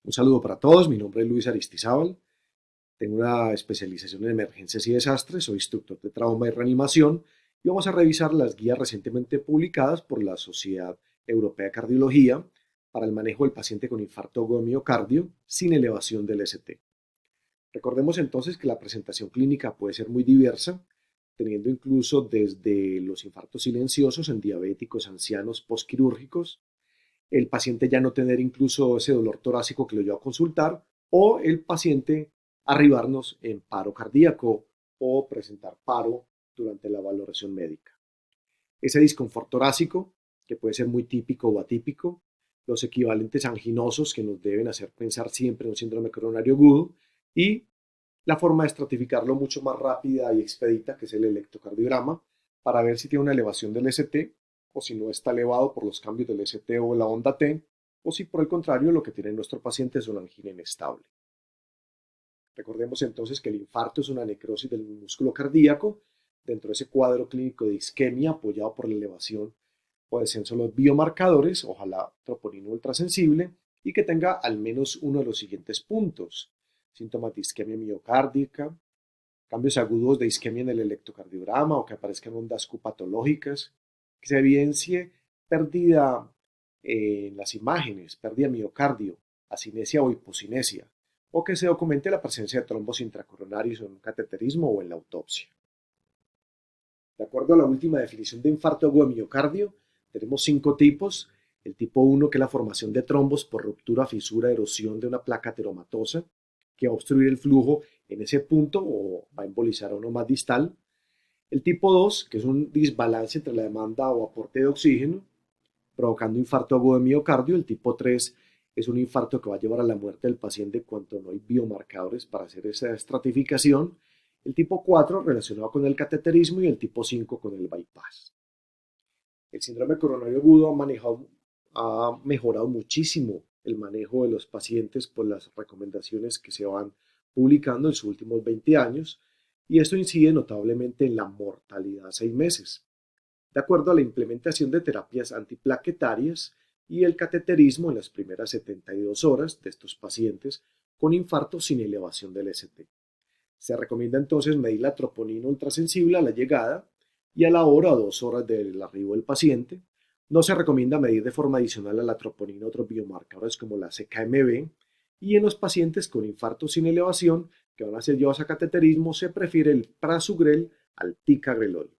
Un saludo para todos, mi nombre es Luis Aristizábal, tengo una especialización en emergencias y desastres, soy instructor de trauma y reanimación y vamos a revisar las guías recientemente publicadas por la Sociedad Europea de Cardiología para el manejo del paciente con infarto agudo de miocardio sin elevación del ST. Recordemos entonces que la presentación clínica puede ser muy diversa, teniendo incluso desde los infartos silenciosos en diabéticos, ancianos, postquirúrgicos, el paciente ya no tener incluso ese dolor torácico que lo lleva a consultar, o el paciente arribarnos en paro cardíaco o presentar paro durante la valoración médica. Ese disconfort torácico, que puede ser muy típico o atípico, los equivalentes anginosos que nos deben hacer pensar siempre en un síndrome coronario agudo, y la forma de estratificarlo mucho más rápida y expedita, que es el electrocardiograma, para ver si tiene una elevación del ST o si no está elevado por los cambios del ST o la onda T, o si por el contrario lo que tiene nuestro paciente es una angina inestable. Recordemos entonces que el infarto es una necrosis del músculo cardíaco dentro de ese cuadro clínico de isquemia apoyado por la elevación o descenso de los biomarcadores, ojalá troponina ultrasensible, y que tenga al menos uno de los siguientes puntos: síntomas de isquemia miocárdica, cambios agudos de isquemia en el electrocardiograma o que aparezcan ondas Q patológicas, que se evidencie pérdida en las imágenes, pérdida de miocardio, asinesia o hipocinesia, o que se documente la presencia de trombos intracoronarios en un cateterismo o en la autopsia. De acuerdo a la última definición de infarto agudo de miocardio, tenemos 5 tipos. El tipo 1, que es la formación de trombos por ruptura, fisura, erosión de una placa ateromatosa, que va a obstruir el flujo en ese punto o va a embolizar a uno más distal. El tipo 2, que es un desbalance entre la demanda o aporte de oxígeno, provocando infarto agudo de miocardio. El tipo 3 es un infarto que va a llevar a la muerte del paciente cuando no hay biomarcadores para hacer esa estratificación. El tipo 4 relacionado con el cateterismo y el tipo 5 con el bypass. El síndrome coronario agudo ha mejorado muchísimo el manejo de los pacientes por las recomendaciones que se van publicando en sus últimos 20 años, y esto incide notablemente en la mortalidad a 6 meses, de acuerdo a la implementación de terapias antiplaquetarias y el cateterismo en las primeras 72 horas de estos pacientes con infarto sin elevación del ST. Se recomienda entonces medir la troponina ultrasensible a la llegada y a la hora o 2 horas del arribo del paciente. No se recomienda medir de forma adicional a la troponina otros biomarcadores como la CKMB, y en los pacientes con infarto sin elevación que van a ser llevados a cateterismo se prefiere el prasugrel al ticagrelol.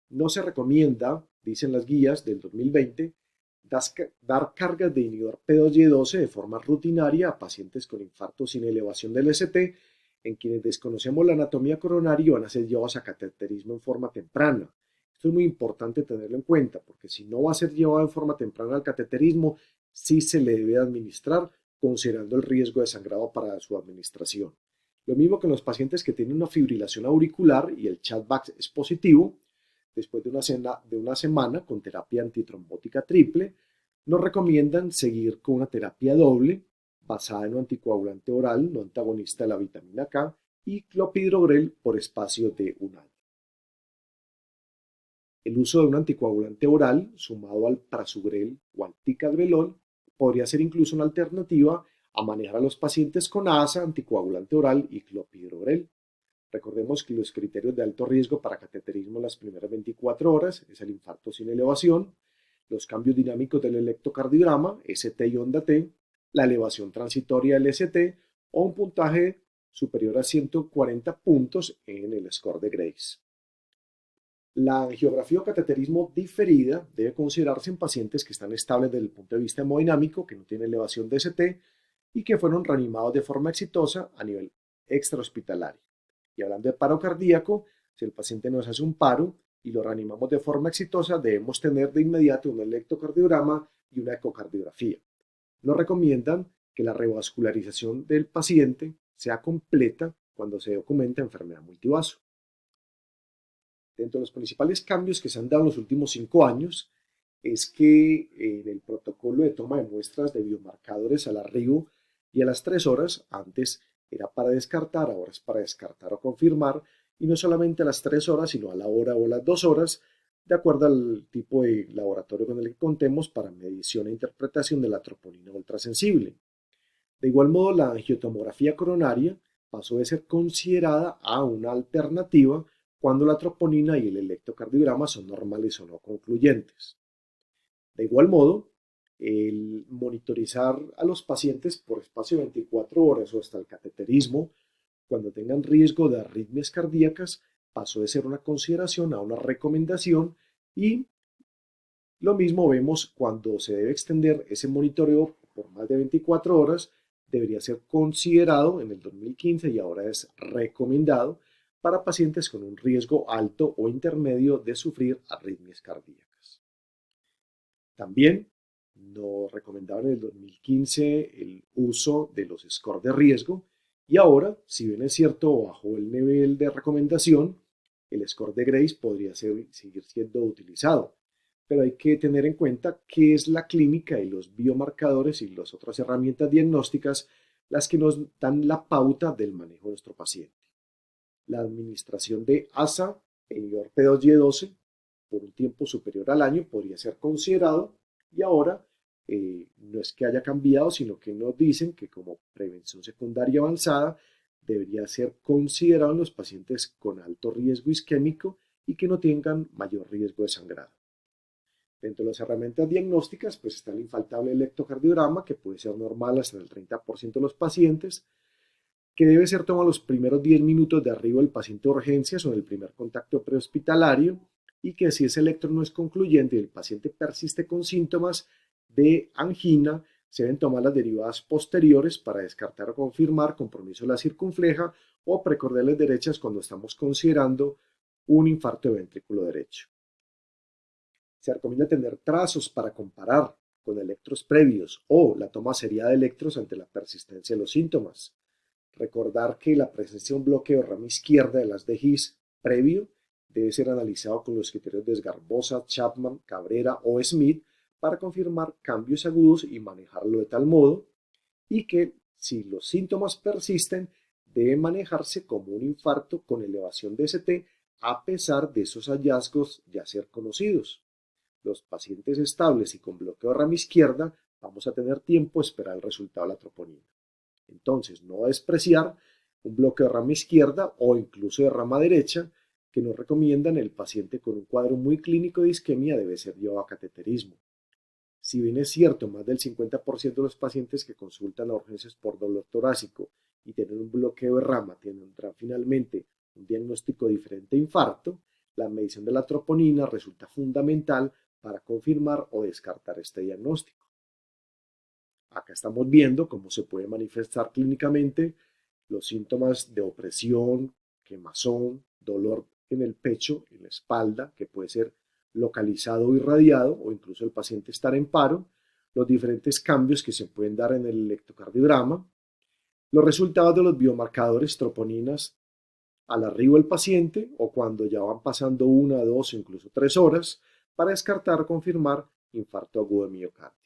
No se recomienda, dicen las guías del 2020, dar cargas de inhibidor P2Y12 de forma rutinaria a pacientes con infarto sin elevación del ST, en quienes desconocemos la anatomía coronaria y van a ser llevados a cateterismo en forma temprana. Esto es muy importante tenerlo en cuenta, porque si no va a ser llevado en forma temprana al cateterismo, sí se le debe administrar considerando el riesgo de sangrado para su administración. Lo mismo que en los pacientes que tienen una fibrilación auricular y el chatback es positivo, después de una semana con terapia antitrombótica triple, nos recomiendan seguir con una terapia doble basada en un anticoagulante oral no antagonista de la vitamina K y clopidogrel por espacio de un año. El uso de un anticoagulante oral sumado al prasugrel o al ticagrelol podría ser incluso una alternativa a manejar a los pacientes con ASA, anticoagulante oral y clopidogrel. Recordemos que los criterios de alto riesgo para cateterismo en las primeras 24 horas es el infarto sin elevación, los cambios dinámicos del electrocardiograma, ST y onda T, la elevación transitoria del ST o un puntaje superior a 140 puntos en el score de Grace. La angiografía o cateterismo diferida debe considerarse en pacientes que están estables desde el punto de vista hemodinámico, que no tienen elevación de ST y que fueron reanimados de forma exitosa a nivel extrahospitalario. Y hablando de paro cardíaco, si el paciente nos hace un paro y lo reanimamos de forma exitosa, debemos tener de inmediato un electrocardiograma y una ecocardiografía. Nos recomiendan que la revascularización del paciente sea completa cuando se documenta enfermedad multivaso. Dentro de los principales cambios que se han dado en los últimos 5 años es que en el protocolo de toma de muestras de biomarcadores al arribo y a las 3 horas, antes era para descartar, ahora es para descartar o confirmar, y no solamente a las 3 horas, sino a la hora o a las 2 horas, de acuerdo al tipo de laboratorio con el que contemos para medición e interpretación de la troponina ultrasensible. De igual modo, la angiotomografía coronaria pasó de ser considerada a una alternativa cuando la troponina y el electrocardiograma son normales o no concluyentes. De igual modo, el monitorizar a los pacientes por espacio de 24 horas o hasta el cateterismo cuando tengan riesgo de arritmias cardíacas pasó de ser una consideración a una recomendación, y lo mismo vemos cuando se debe extender ese monitoreo por más de 24 horas, debería ser considerado en el 2015 y ahora es recomendado para pacientes con un riesgo alto o intermedio de sufrir arritmias cardíacas. También nos recomendaban en el 2015 el uso de los scores de riesgo, y ahora, si bien es cierto, bajo el nivel de recomendación, el score de Grace podría seguir siendo utilizado. Pero hay que tener en cuenta que es la clínica y los biomarcadores y las otras herramientas diagnósticas las que nos dan la pauta del manejo de nuestro paciente. La administración de ASA en P2Y12 por un tiempo superior al año podría ser considerado, y ahora no es que haya cambiado, sino que nos dicen que como prevención secundaria avanzada debería ser considerado en los pacientes con alto riesgo isquémico y que no tengan mayor riesgo de sangrado. Dentro de las herramientas diagnósticas, pues está el infaltable electrocardiograma, que puede ser normal hasta el 30% de los pacientes, que debe ser tomado los primeros 10 minutos de arribo del paciente de urgencias o en el primer contacto prehospitalario, y que si ese electro no es concluyente y el paciente persiste con síntomas de angina, se deben tomar las derivadas posteriores para descartar o confirmar compromiso de la circunfleja o precordiales derechas cuando estamos considerando un infarto de ventrículo derecho. Se recomienda tener trazos para comparar con electros previos o la toma seriada de electros ante la persistencia de los síntomas. Recordar que la presencia de un bloqueo de rama izquierda de las DGIS previo debe ser analizado con los criterios de Sgarbosa, Chapman, Cabrera o Smith para confirmar cambios agudos y manejarlo de tal modo, y que si los síntomas persisten debe manejarse como un infarto con elevación de ST a pesar de esos hallazgos ya ser conocidos. Los pacientes estables y con bloqueo de rama izquierda vamos a tener tiempo a esperar el resultado de la troponina. Entonces, no despreciar un bloqueo de rama izquierda o incluso de rama derecha que nos recomiendan el paciente con un cuadro muy clínico de isquemia debe ser llevado a cateterismo. Si bien es cierto, más del 50% de los pacientes que consultan a urgencias por dolor torácico y tienen un bloqueo de rama tendrán finalmente un diagnóstico diferente de infarto, la medición de la troponina resulta fundamental para confirmar o descartar este diagnóstico. Acá estamos viendo cómo se puede manifestar clínicamente los síntomas de opresión, quemazón, dolor en el pecho, en la espalda, que puede ser localizado o irradiado, o incluso el paciente estar en paro, los diferentes cambios que se pueden dar en el electrocardiograma, los resultados de los biomarcadores troponinas al arribo del paciente o cuando ya van pasando 1, 2 o incluso 3 horas para descartar o confirmar infarto agudo de miocardio.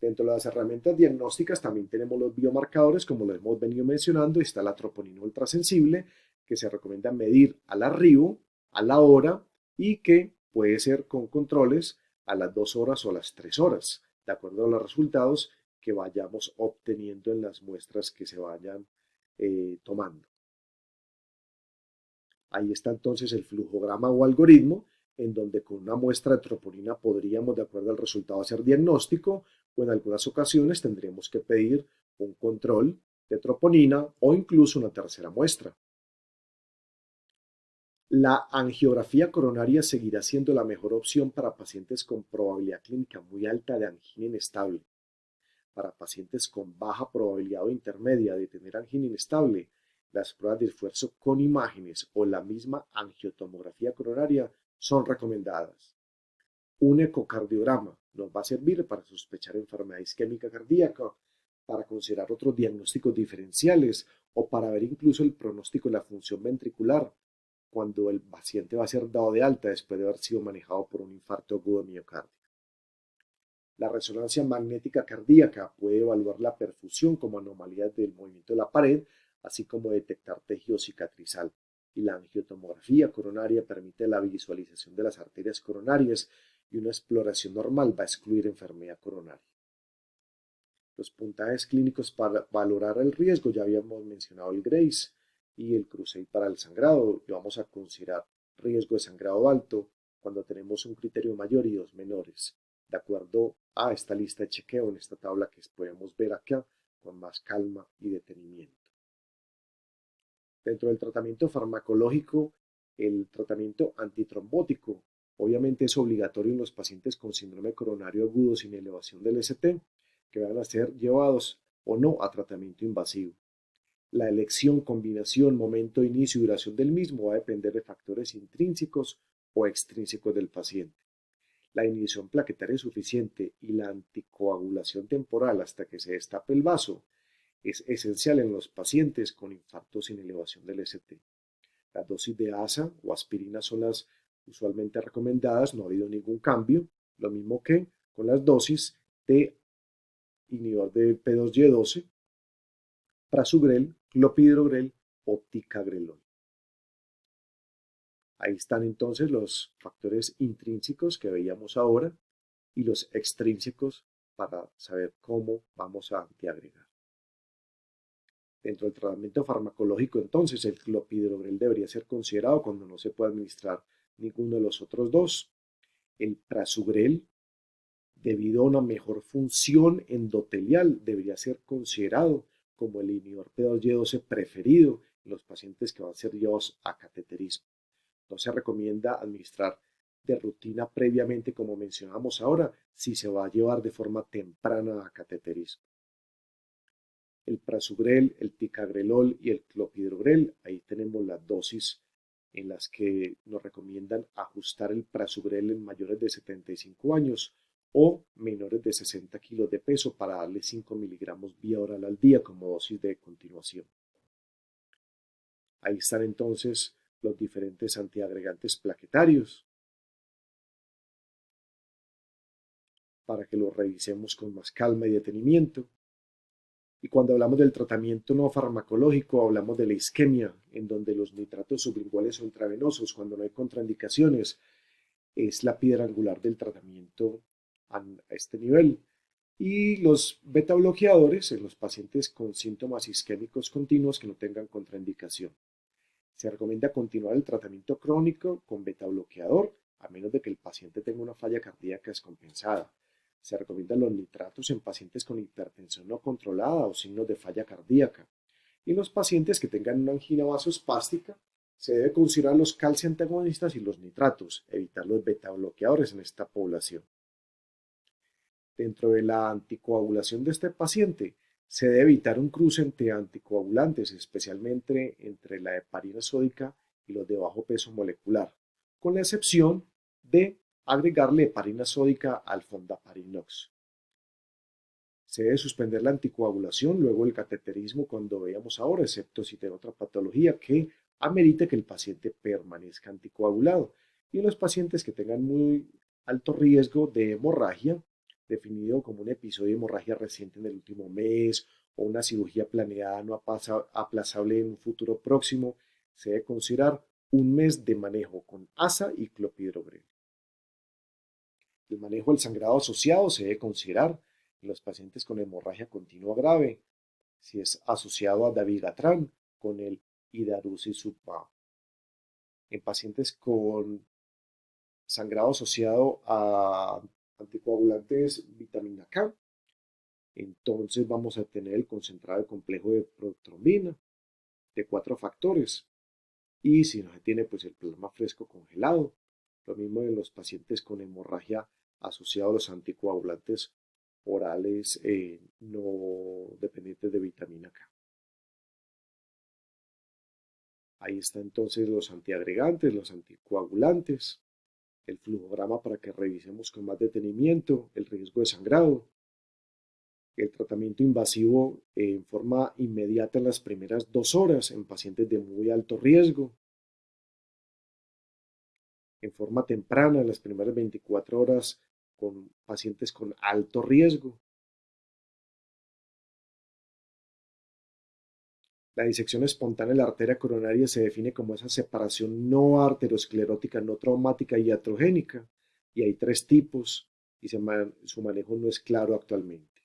Dentro de las herramientas diagnósticas también tenemos los biomarcadores, como lo hemos venido mencionando. Está la troponina ultrasensible, que se recomienda medir al arribo, a la hora, y que puede ser con controles a las 2 horas o a las 3 horas, de acuerdo a los resultados que vayamos obteniendo en las muestras que se vayan tomando. Ahí está entonces el flujograma o algoritmo, en donde con una muestra de troponina podríamos, de acuerdo al resultado, hacer diagnóstico, o en algunas ocasiones tendríamos que pedir un control de troponina o incluso una tercera muestra. La angiografía coronaria seguirá siendo la mejor opción para pacientes con probabilidad clínica muy alta de angina inestable. Para pacientes con baja probabilidad o intermedia de tener angina inestable, las pruebas de esfuerzo con imágenes o la misma angiotomografía coronaria son recomendadas. Un ecocardiograma nos va a servir para sospechar enfermedad isquémica cardíaca, para considerar otros diagnósticos diferenciales o para ver incluso el pronóstico de la función ventricular cuando el paciente va a ser dado de alta después de haber sido manejado por un infarto agudo de miocardio. La resonancia magnética cardíaca puede evaluar la perfusión como anomalías del movimiento de la pared, así como detectar tejido cicatrizal. Y la angiotomografía coronaria permite la visualización de las arterias coronarias, y una exploración normal va a excluir enfermedad coronaria. Los puntajes clínicos para valorar el riesgo, ya habíamos mencionado el GRACE y el CRUSADE para el sangrado, y vamos a considerar riesgo de sangrado alto cuando tenemos un criterio mayor y dos menores, de acuerdo a esta lista de chequeo en esta tabla que podemos ver acá con más calma y detenimiento. Dentro del tratamiento farmacológico, el tratamiento antitrombótico obviamente es obligatorio en los pacientes con síndrome coronario agudo sin elevación del ST, que van a ser llevados o no a tratamiento invasivo. La elección, combinación, momento, inicio y duración del mismo va a depender de factores intrínsecos o extrínsecos del paciente. La inhibición plaquetaria suficiente y la anticoagulación temporal hasta que se destape el vaso es esencial en los pacientes con infarto sin elevación del ST. Las dosis de ASA o aspirina son las usualmente recomendadas, no ha habido ningún cambio, lo mismo que con las dosis de inhibidor de P2Y12, prasugrel, clopidogrel o ticagrelol. Ahí están entonces los factores intrínsecos que veíamos ahora y los extrínsecos para saber cómo vamos a antiagregar. Dentro del tratamiento farmacológico, entonces, el clopidogrel debería ser considerado cuando no se puede administrar ninguno de los otros dos. El prasugrel, debido a una mejor función endotelial, debería ser considerado como el inhibidor P2Y12 preferido en los pacientes que van a ser llevados a cateterismo. No se recomienda administrar de rutina previamente, como mencionamos ahora, si se va a llevar de forma temprana a cateterismo. El prasugrel, el ticagrelol y el clopidogrel, ahí tenemos las dosis en las que nos recomiendan ajustar el prasugrel en mayores de 75 años o menores de 60 kilos de peso para darle 5 miligramos vía oral al día como dosis de continuación. Ahí están entonces los diferentes antiagregantes plaquetarios para que los revisemos con más calma y detenimiento. Y cuando hablamos del tratamiento no farmacológico, hablamos de la isquemia, en donde los nitratos sublinguales o intravenosos, cuando no hay contraindicaciones, es la piedra angular del tratamiento a este nivel. Y los beta bloqueadores en los pacientes con síntomas isquémicos continuos que no tengan contraindicación. Se recomienda continuar el tratamiento crónico con beta bloqueador, a menos de que el paciente tenga una falla cardíaca descompensada. Se recomiendan los nitratos en pacientes con hipertensión no controlada o signos de falla cardíaca. Y en los pacientes que tengan una angina vasoespástica, se debe considerar los calcio antagonistas y los nitratos, evitar los beta bloqueadores en esta población. Dentro de la anticoagulación de este paciente, se debe evitar un cruce entre anticoagulantes, especialmente entre la heparina sódica y los de bajo peso molecular, con la excepción de agregarle heparina sódica al fondaparinux. Se debe suspender la anticoagulación luego del cateterismo cuando veamos ahora, excepto si tiene otra patología que amerite que el paciente permanezca anticoagulado. Y en los pacientes que tengan muy alto riesgo de hemorragia, definido como un episodio de hemorragia reciente en el último mes o una cirugía planeada no aplazable en un futuro próximo, se debe considerar un mes de manejo con ASA y clopidogrel. El manejo del sangrado asociado se debe considerar en los pacientes con hemorragia continua grave, si es asociado a dabigatran con el idarucizumab. En pacientes con sangrado asociado a anticoagulantes vitamina K, entonces vamos a tener el concentrado de complejo de protrombina de 4 factores. Y si no se tiene, pues el plasma fresco congelado. Lo mismo en los pacientes con hemorragia asociada a los anticoagulantes orales no dependientes de vitamina K. Ahí está entonces los antiagregantes, los anticoagulantes, el flujograma para que revisemos con más detenimiento el riesgo de sangrado, el tratamiento invasivo en forma inmediata en las primeras 2 horas en pacientes de muy alto riesgo, en forma temprana en las primeras 24 horas con pacientes con alto riesgo. La disección espontánea de la arteria coronaria se define como esa separación no arteriosclerótica, no traumática y iatrogénica, y hay 3 tipos y su manejo no es claro actualmente.